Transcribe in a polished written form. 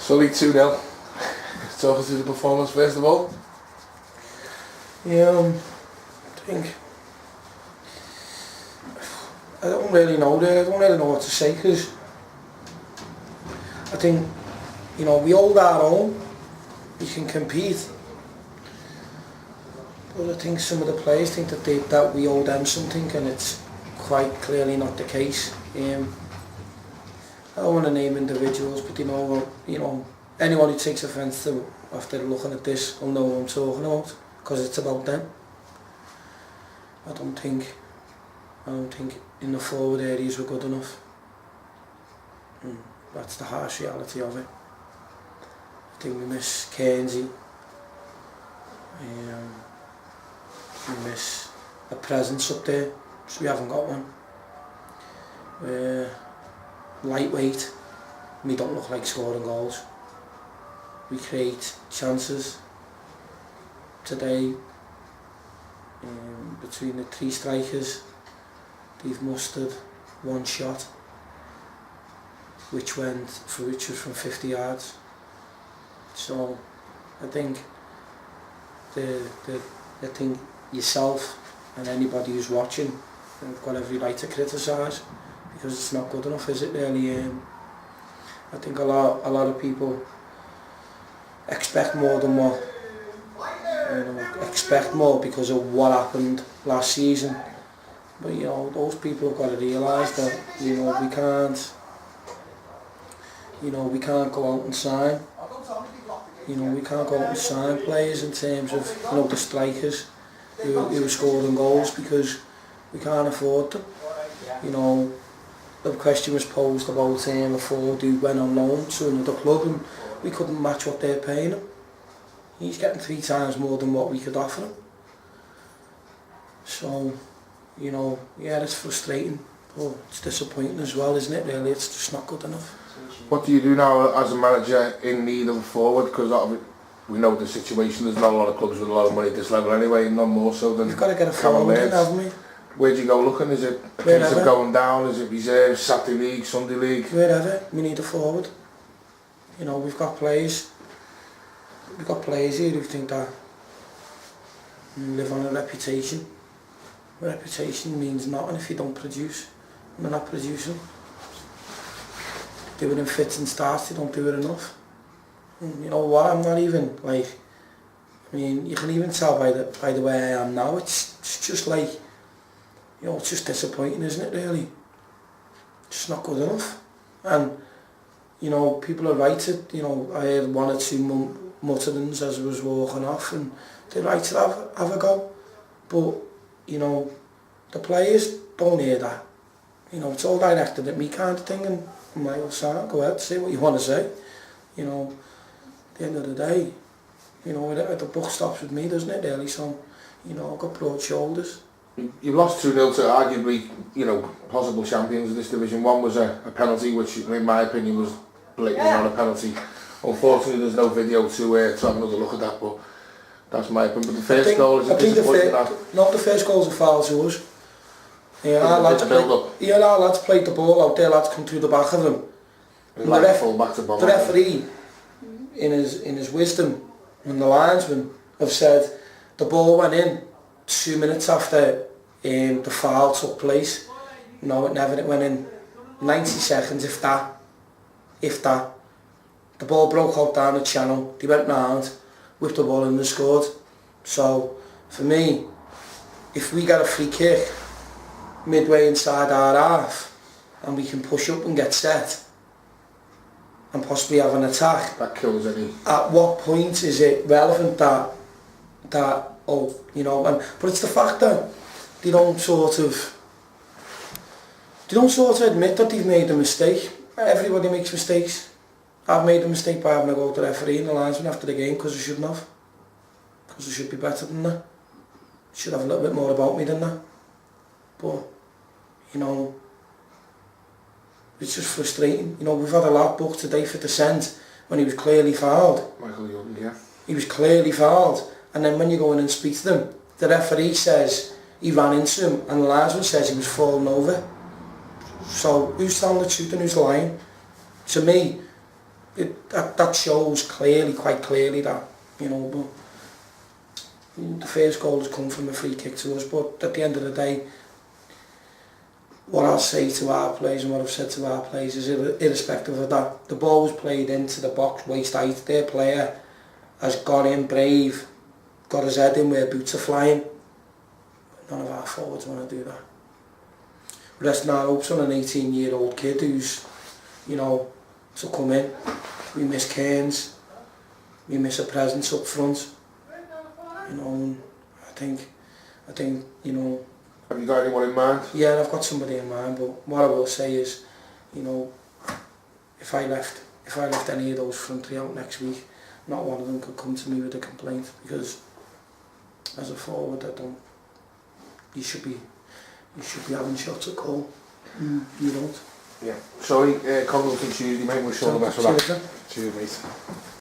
Sully 2-0. Talk us through the performance first of all. Yeah, I don't really know there. I don't really know what to say, because I think, you know, we hold our own, we can compete, but I think some of the players think that we owe them something, and it's quite clearly not the case. I don't want to name individuals, but you know, anyone who takes offence to after looking at this will know what I'm talking about, because it's about them. I don't think in the forward areas we're good enough. That's the harsh reality of it. I think we miss Kearnsey. We miss a presence up there, so we haven't got one. We're lightweight. We don't look like scoring goals. We create chances. Today, between the three strikers, they've mustered one shot, which was from 50 yards. So I think I think yourself and anybody who's watching have got every right to criticise, because it's not good enough, is it really? I think a lot of people expect more than what, expect more because of what happened last season. But you know, those people have got to realise that we can't go out and sign. We can't go out and sign players in terms of the strikers who are scoring goals, because we can't afford them. The question was posed about a forward who went on loan to another club, and we couldn't match what they're paying him. He's getting 3 times more than what we could offer him. So, yeah, it's frustrating, but it's disappointing as well, isn't it, really? It's just not good enough. What do you do now as a manager in need of a forward? Because we know the situation, there's not a lot of clubs with a lot of money at this level anyway, none more so than... We've got to get a forward in, haven't we? Where do you go looking? Is it a case of going down? Is it reserve, Saturday league, Sunday league? Wherever, we need a forward. We've got players here who think that live on a reputation. Reputation means nothing if you don't produce. And they're not producing. Do it in fits and starts, they don't do it enough. And you know what, I'm not even you can even tell by the way I am now, it's just like, it's just disappointing, isn't it, really? Just not good enough. And, people are right to, I heard 1 or 2 mutterings as I was walking off, and they're right to have a go. But, the players don't hear that. It's all directed at me kind of thing, and I'm like, well, Sam, go ahead, say what you want to say. At the end of the day, the buck stops with me, doesn't it, really? So, I've got broad shoulders. You've lost 2-0 to arguably, possible champions of this division. One was a penalty, which in my opinion was blatantly not a penalty. Unfortunately, there's no video to have another look at that, but that's my opinion. But the first goal is a disappointing. Not the first goal's a foul to us. Our lads played the ball out there, lads come through the back of them. The referee, in his wisdom, and the linesman have said the ball went in 2 minutes after the foul took place. No, it never. It went in 90 seconds, if that. The ball broke out down the channel. They went round, whipped the ball in and scored. So, for me, if we get a free kick midway inside our half and we can push up and get set and possibly have an attack, that kills any. At what point is it relevant that but it's the fact that they don't sort of admit that they've made a mistake. Everybody makes mistakes. I've made a mistake by having to go to the referee and the linesman after the game because I shouldn't have. Because I should be better than that. I should have a little bit more about me than that. But, it's just frustrating. We've had a lad booked today for dissent when he was clearly fouled. Michael Young, yeah. He was clearly fouled. And then when you go in and speak to them, the referee says he ran into him and the linesman says he was falling over. So who's telling the truth and who's lying? To me, that shows quite clearly that, you know, but the first goal has come from a free kick to us, but at the end of the day, what I'll say to our players and what I've said to our players is irrespective of that, the ball was played into the box waist height, their player has got in brave, got his head in where boots are flying. None of our forwards want to do that. Resting our hopes on an 18-year-old kid who's, you know, to come in. We miss Cairns, we miss a presence up front, you know, and I think, you know. Have you got anyone in mind? Yeah, I've got somebody in mind, but what I will say is, you know, if I left any of those front three out next week, not one of them could come to me with a complaint, because as a forward, you should be having shots at goal. You don't. Yeah. Sorry, Congleton Tuesday, mate. We'll show the best for that. Cheers, mate.